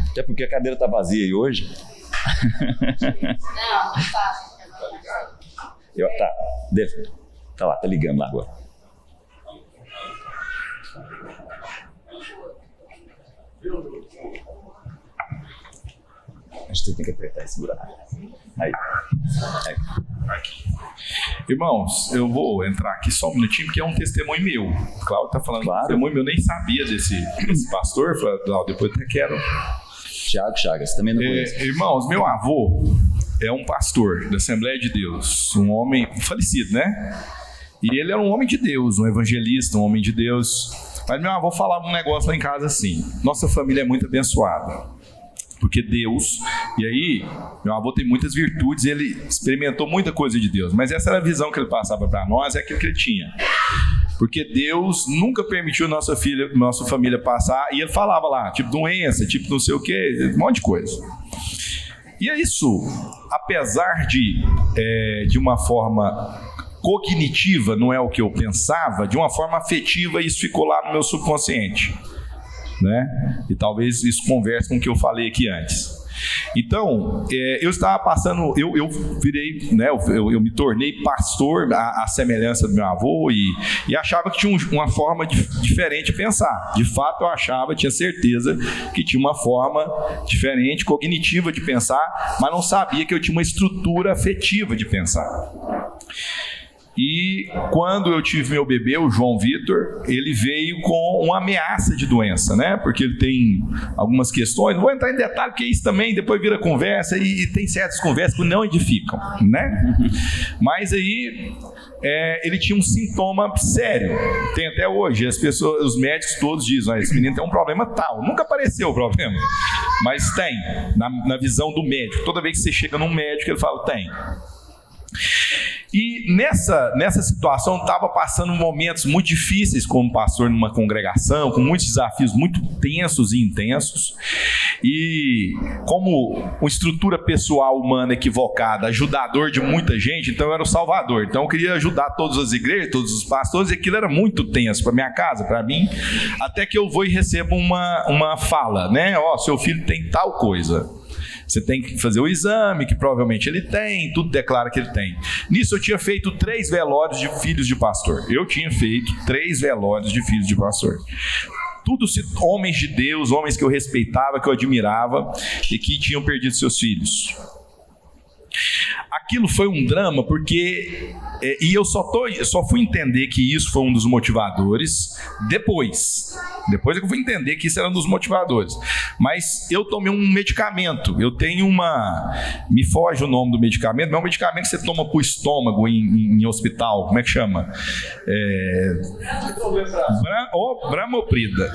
Até porque a cadeira está vazia aí hoje. Não está. Tá lá, tá ligando lá agora. Acho que você tem que apertar e segurar. Aí. Aqui. Irmãos, eu vou entrar aqui só um minutinho, porque é um testemunho meu. O Cláudio está falando claro. Testemunho meu, eu nem sabia desse pastor. Falei, depois até quero. Tiago Chagas, também não conheço. Irmãos, meu avô é um pastor da Assembleia de Deus, um homem falecido, né? E ele era um homem de Deus, um evangelista, um homem de Deus. Mas meu avô falava um negócio lá em casa assim: nossa família é muito abençoada. Porque Deus, e aí, meu avô tem muitas virtudes, ele experimentou muita coisa de Deus, mas essa era a visão que ele passava para nós, é aquilo que ele tinha. Porque Deus nunca permitiu nossa família passar, e ele falava lá, tipo doença, tipo não sei o que, um monte de coisa. E é isso, apesar de uma forma cognitiva, não é o que eu pensava, de uma forma afetiva, isso ficou lá no meu subconsciente. Né? E talvez isso converse com o que eu falei aqui antes. Então, eu estava passando, eu virei, né, eu me tornei pastor à semelhança do meu avô e achava que tinha uma forma diferente de pensar. De fato, eu achava, tinha certeza que tinha uma forma diferente, cognitiva de pensar, mas não sabia que eu tinha uma estrutura afetiva de pensar. E quando eu tive meu bebê, o João Vitor, ele veio com uma ameaça de doença, né? Porque ele tem algumas questões, não vou entrar em detalhe, porque isso também depois vira conversa e tem certas conversas que não edificam, né? Mas aí ele tinha um sintoma sério, tem até hoje, os médicos todos dizem, esse menino tem um problema tal, nunca apareceu o problema, mas tem, na visão do médico, toda vez que você chega num médico, ele fala, tem. E nessa situação estava passando momentos muito difíceis como pastor numa congregação, com muitos desafios muito tensos e intensos. E como uma estrutura pessoal humana equivocada, ajudador de muita gente, então eu era o salvador. Então eu queria ajudar todas as igrejas, todos os pastores, e aquilo era muito tenso para minha casa, para mim. Até que eu vou e recebo uma fala, né? Ó, seu filho tem tal coisa. Você tem que fazer o exame, que provavelmente ele tem, tudo declara que ele tem. Nisso eu tinha feito 3 velórios de filhos de pastor. Eu tinha feito 3 velórios de filhos de pastor. Tudo homens de Deus, homens que eu respeitava, que eu admirava e que tinham perdido seus filhos. Aquilo foi um drama porque... E eu só fui entender que isso foi um dos motivadores depois é que eu fui entender que isso era um dos motivadores. Mas eu tomei um medicamento. Eu tenho me foge o nome do medicamento, mas é um medicamento que você toma para o estômago em hospital. Como é que chama? Bramoprida.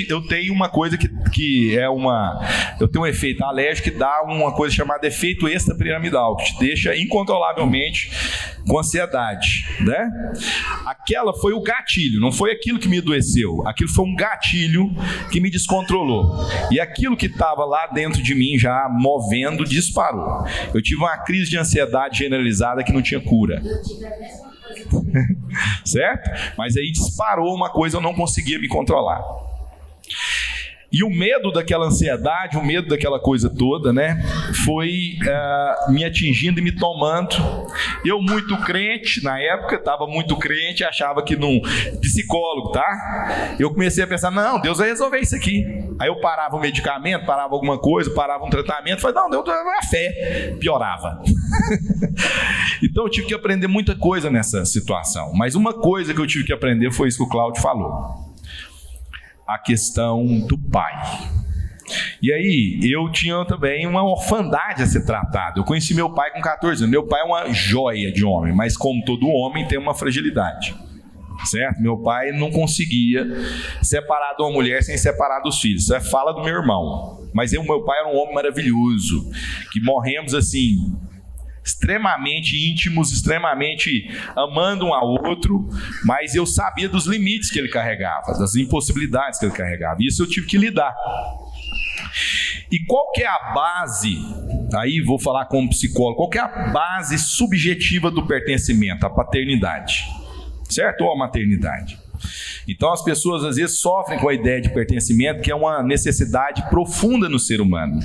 Eu tenho uma coisa que é eu tenho um efeito alérgico que dá uma coisa chamada efeito extrapiramidal, que te deixa incontrolavelmente com ansiedade, né? Aquela foi o gatilho, não foi aquilo que me adoeceu, aquilo foi um gatilho que me descontrolou, e aquilo que estava lá dentro de mim já movendo, disparou. Eu tive uma crise de ansiedade generalizada que não tinha cura. Certo? Mas aí disparou uma coisa, eu não conseguia me controlar. E o medo daquela ansiedade, o medo daquela coisa toda, né, foi me atingindo e me tomando. Eu muito crente, na época, estava muito crente, achava que não... Psicólogo, tá? Eu comecei a pensar, não, Deus vai resolver isso aqui. Aí eu parava o medicamento, parava alguma coisa, parava um tratamento, falei, não, Deus vai a fé. Piorava. Então eu tive que aprender muita coisa nessa situação. Mas uma coisa que eu tive que aprender foi isso que o Cláudio falou. A questão do pai. E aí, eu tinha também uma orfandade a ser tratada. Eu conheci meu pai com 14 anos. Meu pai é uma joia de homem, mas como todo homem tem uma fragilidade. Certo? Meu pai não conseguia separar de uma mulher sem separar dos filhos. Isso é fala do meu irmão. Mas meu pai era um homem maravilhoso, que morremos assim... extremamente íntimos, extremamente amando um ao outro, mas eu sabia dos limites que ele carregava, das impossibilidades que ele carregava, e isso eu tive que lidar. E qual que é a base, aí vou falar como psicólogo, qual que é a base subjetiva do pertencimento? A paternidade, certo? Ou a maternidade. Então as pessoas às vezes sofrem com a ideia de pertencimento, que é uma necessidade profunda no ser humano.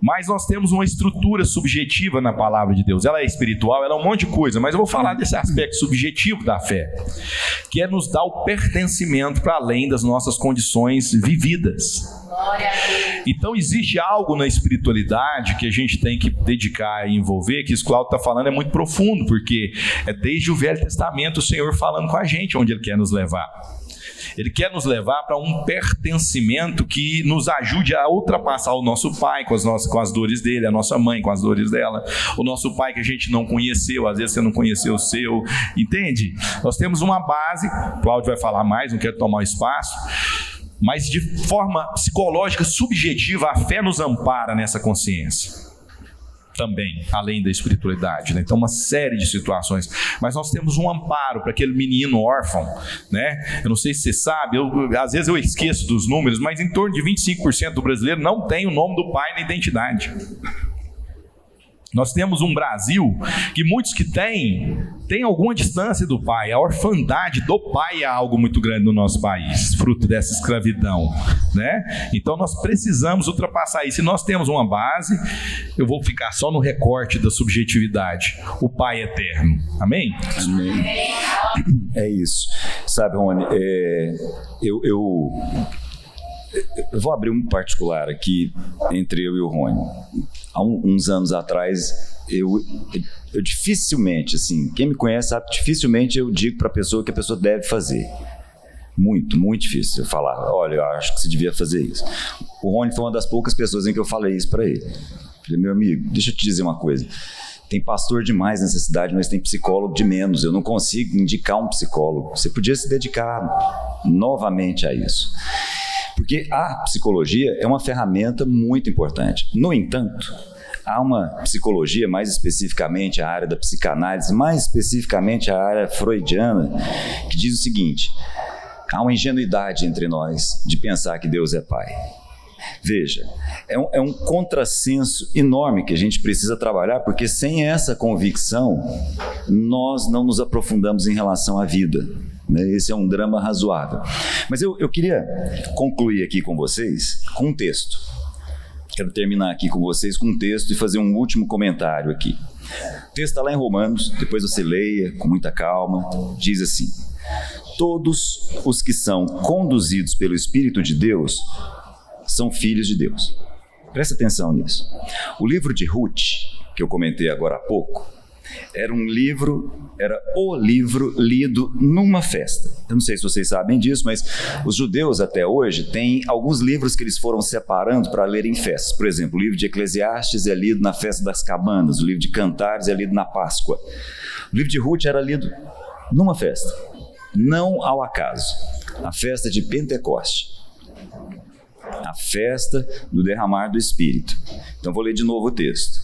Mas nós temos uma estrutura subjetiva na palavra de Deus. Ela é espiritual, ela é um monte de coisa, mas eu vou falar desse aspecto subjetivo da fé, que é nos dar o pertencimento para além das nossas condições vividas. Então existe algo na espiritualidade que a gente tem que dedicar e envolver, que isso que o Cláudio está falando é muito profundo, porque é desde o Velho Testamento o Senhor falando com a gente onde Ele quer nos levar. Ele quer nos levar para um pertencimento que nos ajude a ultrapassar o nosso pai com as dores dele, a nossa mãe com as dores dela, o nosso pai que a gente não conheceu, às vezes você não conheceu o seu, entende? Nós temos uma base, o Cláudio vai falar mais, não quero tomar o espaço, mas de forma psicológica, subjetiva, a fé nos ampara nessa consciência. Também, além da espiritualidade, né? Então uma série de situações, mas nós temos um amparo para aquele menino órfão, né? Eu não sei se você sabe, às vezes eu esqueço dos números, mas em torno de 25% do brasileiro não tem o nome do pai na identidade. Nós temos um Brasil que muitos que têm alguma distância do pai. A orfandade do pai é algo muito grande no nosso país, fruto dessa escravidão, né? Então nós precisamos ultrapassar isso. E nós temos uma base, eu vou ficar só no recorte da subjetividade, o Pai eterno. Amém? Amém. É isso. Sabe, Rony, eu vou abrir um particular aqui entre eu e o Rony. Há uns anos atrás, eu dificilmente, assim, quem me conhece sabe, dificilmente eu digo para a pessoa que a pessoa deve fazer. Muito, muito difícil eu falar, olha, eu acho que você devia fazer isso. O Rony foi uma das poucas pessoas em que eu falei isso para ele. Falei, meu amigo, deixa eu te dizer uma coisa. Tem pastor demais nessa cidade, mas tem psicólogo de menos. Eu não consigo indicar um psicólogo. Você podia se dedicar novamente a isso. Porque a psicologia é uma ferramenta muito importante. No entanto, Há uma psicologia, mais especificamente a área da psicanálise, mais especificamente a área freudiana, que diz o seguinte: há uma ingenuidade entre nós de pensar que Deus é Pai. Veja, é um contrassenso enorme que a gente precisa trabalhar, porque sem essa convicção, nós não nos aprofundamos em relação à vida. Esse é um drama razoável. Mas eu queria concluir aqui com vocês com um texto. Quero terminar aqui com vocês com um texto e fazer um último comentário aqui. O texto está lá em Romanos, depois você leia com muita calma. Diz assim: todos os que são conduzidos pelo Espírito de Deus são filhos de Deus. Presta atenção nisso. O livro de Ruth, que eu comentei agora há pouco, era o livro lido numa festa. Eu não sei se vocês sabem disso, mas os judeus até hoje têm alguns livros que eles foram separando para ler em festas. Por exemplo, o livro de Eclesiastes é lido na festa das cabanas, o livro de Cantares é lido na Páscoa. O livro de Ruth era lido numa festa, não ao acaso, a festa de Pentecoste, a festa do derramar do Espírito. Então vou ler de novo o texto.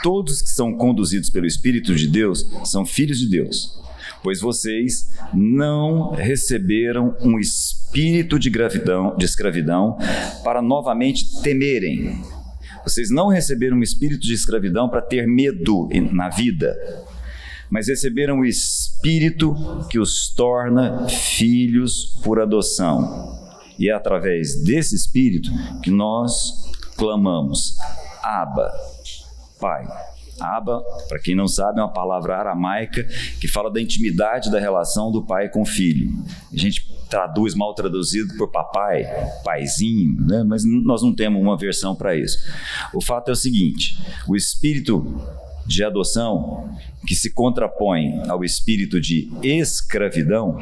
Todos que são conduzidos pelo Espírito de Deus são filhos de Deus, pois vocês não receberam um espírito de escravidão para novamente temerem. Vocês não receberam um espírito de escravidão para ter medo na vida, mas receberam o Espírito que os torna filhos por adoção. E é através desse Espírito que nós clamamos: Abba, Pai. Abba, para quem não sabe, é uma palavra aramaica que fala da intimidade da relação do pai com o filho. A gente traduz mal traduzido por papai, paizinho, né? Mas nós não temos uma versão para isso. O fato é o seguinte: o espírito de adoção, que se contrapõe ao espírito de escravidão,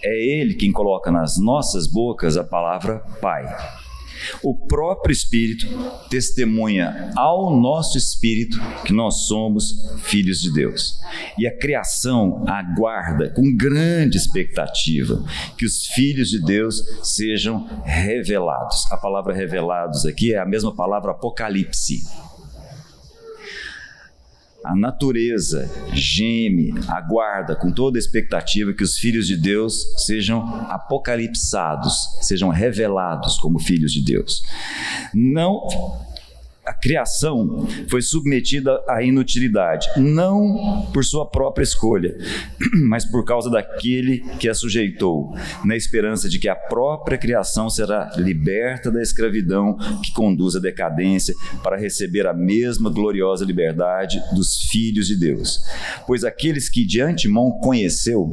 é ele quem coloca nas nossas bocas a palavra Pai. O próprio Espírito testemunha ao nosso espírito que nós somos filhos de Deus. E a criação aguarda com grande expectativa que os filhos de Deus sejam revelados. A palavra revelados aqui é a mesma palavra Apocalipse. A natureza geme, aguarda com toda a expectativa que os filhos de Deus sejam apocalipsados, sejam revelados como filhos de Deus. A criação foi submetida à inutilidade, não por sua própria escolha, mas por causa daquele que a sujeitou, na esperança de que a própria criação será liberta da escravidão que conduz à decadência para receber a mesma gloriosa liberdade dos filhos de Deus. Pois aqueles que de antemão conheceu,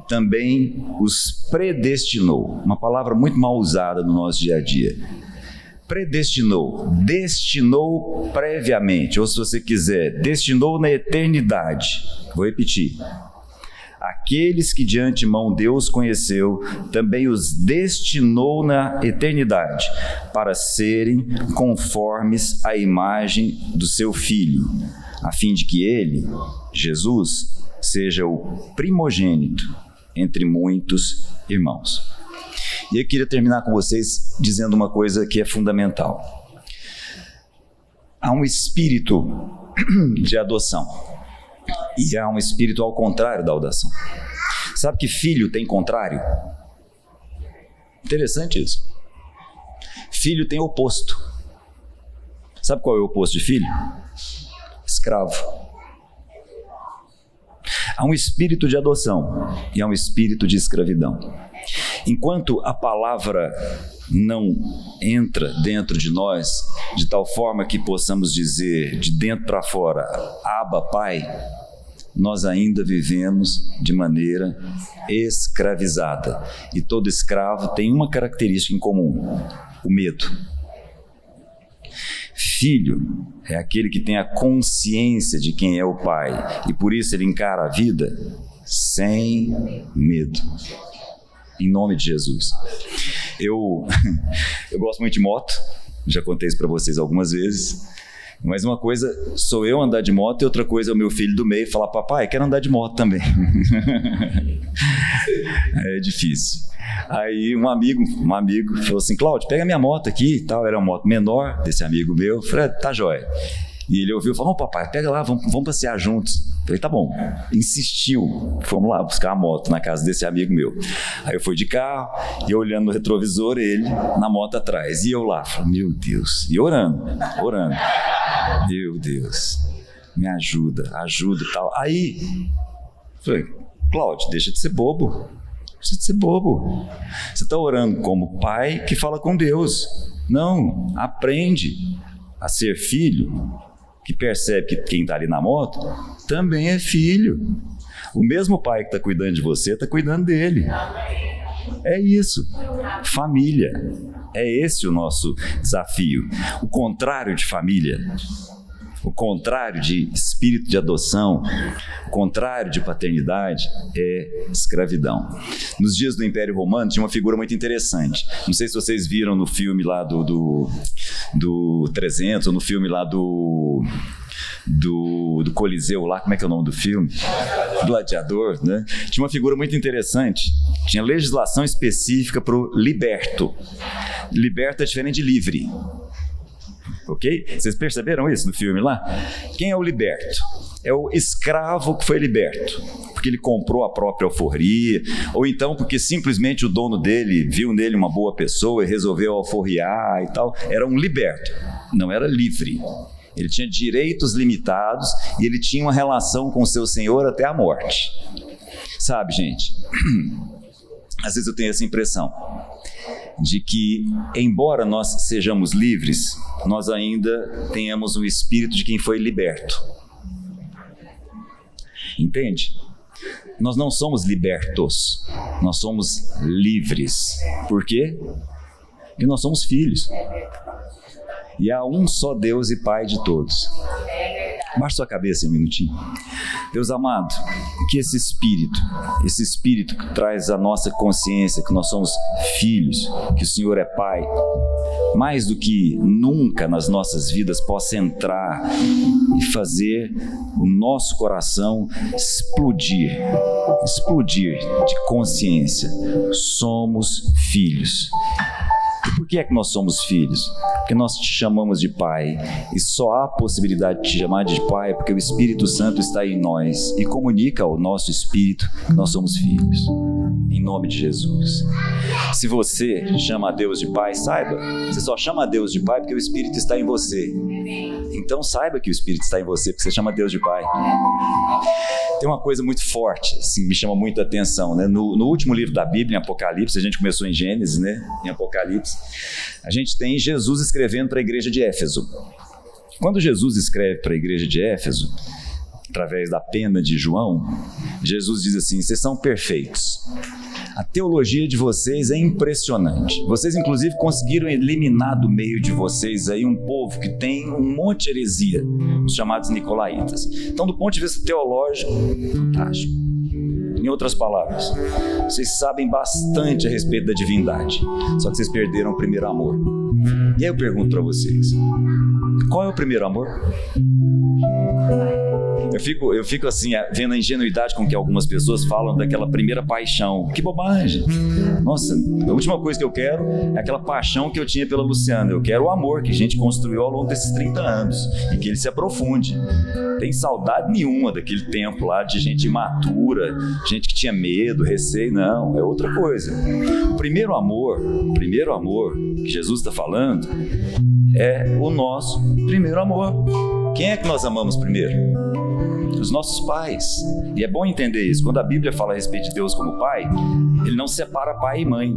também os predestinou. Uma palavra muito mal usada no nosso dia a dia. Destinou previamente, ou se você quiser, destinou na eternidade. Vou repetir. Aqueles que de antemão Deus conheceu, também os destinou na eternidade, para serem conformes à imagem do seu Filho, a fim de que ele, Jesus, seja o primogênito entre muitos irmãos. E eu queria terminar com vocês dizendo uma coisa que é fundamental. Há um espírito de adoção e há um espírito ao contrário da adoção. Sabe que filho tem contrário? Interessante isso. Filho tem oposto. Sabe qual é o oposto de filho? Escravo. Há um espírito de adoção e há um espírito de escravidão. Enquanto a palavra não entra dentro de nós, de tal forma que possamos dizer de dentro para fora, Abba, Pai, nós ainda vivemos de maneira escravizada. E todo escravo tem uma característica em comum: o medo. Filho é aquele que tem a consciência de quem é o pai e por isso ele encara a vida sem medo. Em nome de Jesus. Eu gosto muito de moto, já contei isso para vocês algumas vezes. Mas uma coisa sou eu andar de moto e outra coisa é o meu filho do meio falar: papai, quero andar de moto também. É difícil. Aí um amigo falou assim: Cláudio, pega minha moto aqui e tal. Era uma moto menor desse amigo meu. Eu falei: tá jóia. E ele ouviu e falou: papai, pega lá, vamos passear juntos. Eu falei: tá bom. Insistiu. Fomos lá buscar a moto na casa desse amigo meu. Aí eu fui de carro e eu olhando no retrovisor, ele na moto atrás. E eu lá, falei: meu Deus. E orando. Meu Deus, me ajuda e tal. Aí, falei: Cláudio, deixa de ser bobo. Você está orando como pai que fala com Deus. Não, aprende a ser filho, que percebe que quem está ali na moto também é filho. O mesmo pai que está cuidando de você está cuidando dele. É isso, família. É esse o nosso desafio. O contrário de família, o contrário de espírito de adoção, o contrário de paternidade é escravidão. Nos dias do Império Romano tinha uma figura muito interessante. Não sei se vocês viram no filme lá do 300, ou no filme lá do Coliseu lá, como é que é o nome do filme? Gladiador, né? Tinha uma figura muito interessante. Tinha legislação específica para o liberto. Liberto é diferente de livre. Ok? Vocês perceberam isso no filme lá? Quem é o liberto? É o escravo que foi liberto, porque ele comprou a própria alforria, ou então porque simplesmente o dono dele viu nele uma boa pessoa e resolveu alforriar e tal. Era um liberto, não era livre. Ele tinha direitos limitados e ele tinha uma relação com o seu senhor até a morte. Sabe, gente? Às vezes eu tenho essa impressão de que, embora nós sejamos livres, nós ainda tenhamos o espírito de quem foi liberto. Entende? Nós não somos libertos, nós somos livres. Por quê? Porque nós somos filhos. E há um só Deus e Pai de todos. Baixa sua cabeça um minutinho. Deus amado, que esse espírito que traz a nossa consciência que nós somos filhos, que o Senhor é Pai, mais do que nunca nas nossas vidas possa entrar e fazer o nosso coração explodir de consciência. Somos filhos. E por que é que nós somos filhos? Porque nós te chamamos de Pai, e só há possibilidade de te chamar de Pai porque o Espírito Santo está em nós e comunica ao nosso espírito que nós somos filhos. Em nome de Jesus. Se você chama a Deus de Pai, saiba, você só chama a Deus de Pai porque o Espírito está em você. Então saiba que o Espírito está em você porque você chama Deus de Pai. Tem uma coisa muito forte, assim, me chama muito a atenção, né? No último livro da Bíblia, em Apocalipse, a gente começou em Gênesis, né? Em Apocalipse, a gente tem Jesus escrevendo para a igreja de Éfeso. Quando Jesus escreve para a igreja de Éfeso, através da pena de João, Jesus diz assim: vocês são perfeitos. A teologia de vocês é impressionante. Vocês, inclusive, conseguiram eliminar do meio de vocês aí um povo que tem um monte de heresia, os chamados nicolaítas. Então, do ponto de vista teológico, fantástico. Em outras palavras, vocês sabem bastante a respeito da divindade, só que vocês perderam o primeiro amor. E aí eu pergunto para vocês: qual é o primeiro amor? Eu fico assim, vendo a ingenuidade com que algumas pessoas falam daquela primeira paixão. Que bobagem! Nossa, a última coisa que eu quero é aquela paixão que eu tinha pela Luciana. Eu quero o amor que a gente construiu ao longo desses 30 anos e que ele se aprofunde. Tem saudade nenhuma daquele tempo lá de gente imatura, gente que tinha medo, receio. Não, é outra coisa. O primeiro amor que Jesus está falando é o nosso primeiro amor. Quem é que nós amamos primeiro? Os nossos pais. E é bom entender isso. Quando a Bíblia fala a respeito de Deus como Pai, Ele não separa pai e mãe.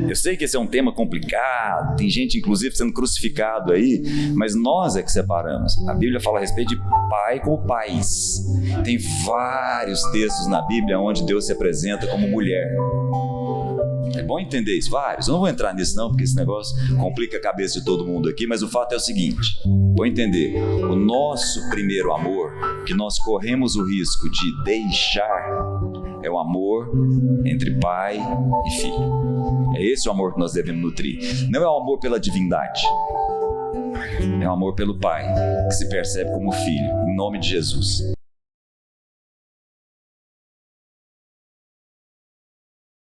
Eu sei que esse é um tema complicado, tem gente inclusive sendo crucificado aí, mas nós é que separamos. A Bíblia fala a respeito de pai com pais. Tem vários textos na Bíblia onde Deus se apresenta como mulher. É bom entender isso, vários. Eu não vou entrar nisso não, porque esse negócio complica a cabeça de todo mundo aqui, mas o fato é o seguinte: vou entender. O nosso primeiro amor, que nós corremos o risco de deixar, é o amor entre pai e filho. É esse o amor que nós devemos nutrir. Não é o amor pela divindade. é um amor pelo Pai, que se percebe como filho, em nome de Jesus.